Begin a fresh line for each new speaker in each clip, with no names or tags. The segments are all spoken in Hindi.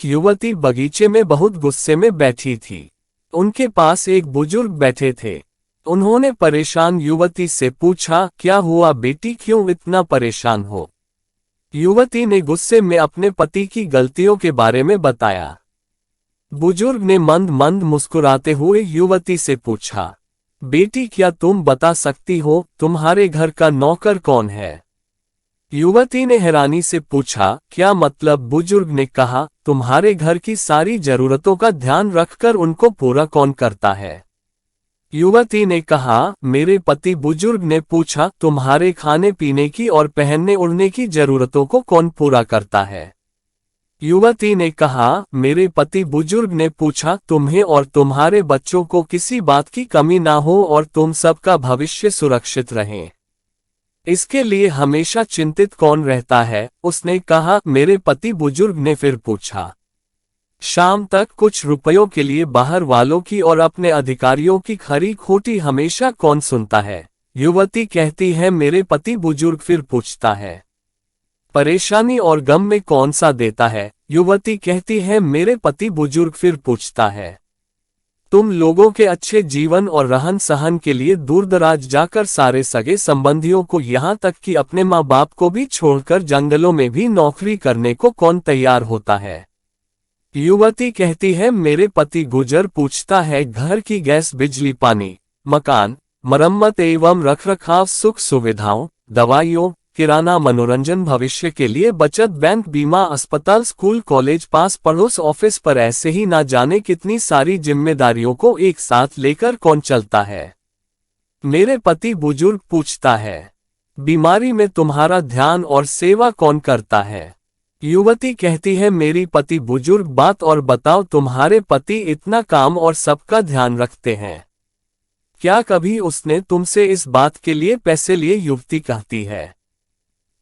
युवती बगीचे में बहुत गुस्से में बैठी थी। उनके पास एक बुजुर्ग बैठे थे। उन्होंने परेशान युवती से पूछा, क्या हुआ बेटी, क्यों इतना परेशान हो? युवती ने गुस्से में अपने पति की गलतियों के बारे में बताया। बुजुर्ग ने मंद मंद मुस्कुराते हुए युवती से पूछा, बेटी क्या तुम बता सकती हो तुम्हारे घर का नौकर कौन है? युवती ने हैरानी से पूछा, क्या मतलब? बुजुर्ग ने कहा, तुम्हारे घर की सारी जरूरतों का ध्यान रखकर उनको पूरा कौन करता है? युवती ने कहा, मेरे पति। बुजुर्ग ने पूछा, तुम्हारे खाने पीने की और पहनने ओढ़ने की जरूरतों को कौन पूरा करता है? युवती ने कहा, मेरे पति। बुजुर्ग ने पूछा, तुम्हें और तुम्हारे बच्चों को किसी बात की कमी ना हो और तुम सबका भविष्य सुरक्षित रहे, इसके लिए हमेशा चिंतित कौन रहता है? उसने कहा, मेरे पति। बुजुर्ग ने फिर पूछा, शाम तक कुछ रुपयों के लिए बाहर वालों की और अपने अधिकारियों की खरी खोटी हमेशा कौन सुनता है? युवती कहती है, मेरे पति। बुजुर्ग फिर पूछता है, परेशानी और गम में कौन सा देता है? युवती कहती है, मेरे पति। बुजुर्ग फिर पूछता है, तुम लोगों के अच्छे जीवन और रहन सहन के लिए दूर दराज जाकर सारे सगे संबंधियों को यहाँ तक कि अपने माँ बाप को भी छोड़कर जंगलों में भी नौकरी करने को कौन तैयार होता है? युवती कहती है, मेरे पति। गुजर पूछता है, घर की गैस बिजली पानी मकान मरम्मत एवं रखरखाव सुख सुविधाओं दवाइयों किराना मनोरंजन भविष्य के लिए बचत बैंक बीमा अस्पताल स्कूल कॉलेज पास पड़ोस ऑफिस पर ऐसे ही ना जाने कितनी सारी जिम्मेदारियों को एक साथ लेकर कौन चलता है? मेरे पति। बुजुर्ग पूछता है, बीमारी में तुम्हारा ध्यान और सेवा कौन करता है? युवती कहती है, मेरी पति। बुजुर्ग बात और बताओ, तुम्हारे पति इतना काम और सबका ध्यान रखते हैं, क्या कभी उसने तुमसे इस बात के लिए पैसे लिए? युवती कहती है,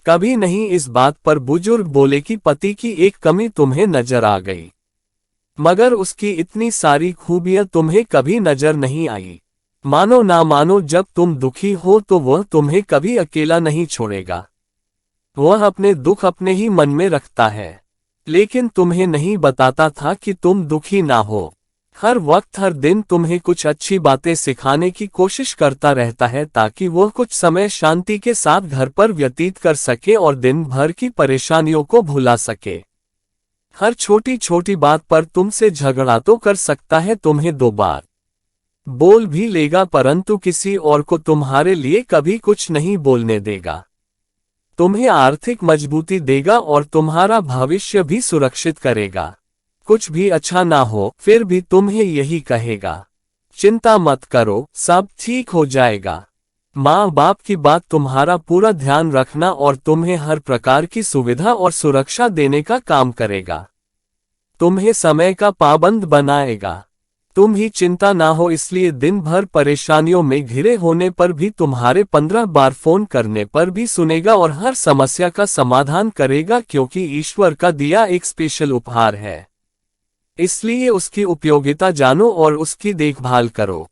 कभी नहीं। इस बात पर बुजुर्ग बोले कि पति की एक कमी तुम्हें नजर आ गई, मगर उसकी इतनी सारी खूबियां तुम्हें कभी नजर नहीं आई। मानो ना मानो, जब तुम दुखी हो तो वह तुम्हें कभी अकेला नहीं छोड़ेगा। वह अपने दुख अपने ही मन में रखता है, लेकिन तुम्हें नहीं बताता था कि तुम दुखी ना हो। हर वक्त हर दिन तुम्हें कुछ अच्छी बातें सिखाने की कोशिश करता रहता है ताकि वह कुछ समय शांति के साथ घर पर व्यतीत कर सके और दिन भर की परेशानियों को भुला सके। हर छोटी छोटी बात पर तुमसे झगड़ा तो कर सकता है, तुम्हें 2 बार बोल भी लेगा, परंतु किसी और को तुम्हारे लिए कभी कुछ नहीं बोलने देगा। तुम्हें आर्थिक मजबूती देगा और तुम्हारा भविष्य भी सुरक्षित करेगा। कुछ भी अच्छा ना हो फिर भी तुम्हें यही कहेगा, चिंता मत करो, सब ठीक हो जाएगा। माँ बाप की बात तुम्हारा पूरा ध्यान रखना और तुम्हें हर प्रकार की सुविधा और सुरक्षा देने का काम करेगा। तुम्हें समय का पाबंद बनाएगा। तुम ही चिंता ना हो, इसलिए दिन भर परेशानियों में घिरे होने पर भी तुम्हारे 15 बार फोन करने पर भी सुनेगा और हर समस्या का समाधान करेगा, क्योंकि ईश्वर का दिया एक स्पेशल उपहार है। इसलिए उसकी उपयोगिता जानो और उसकी देखभाल करो।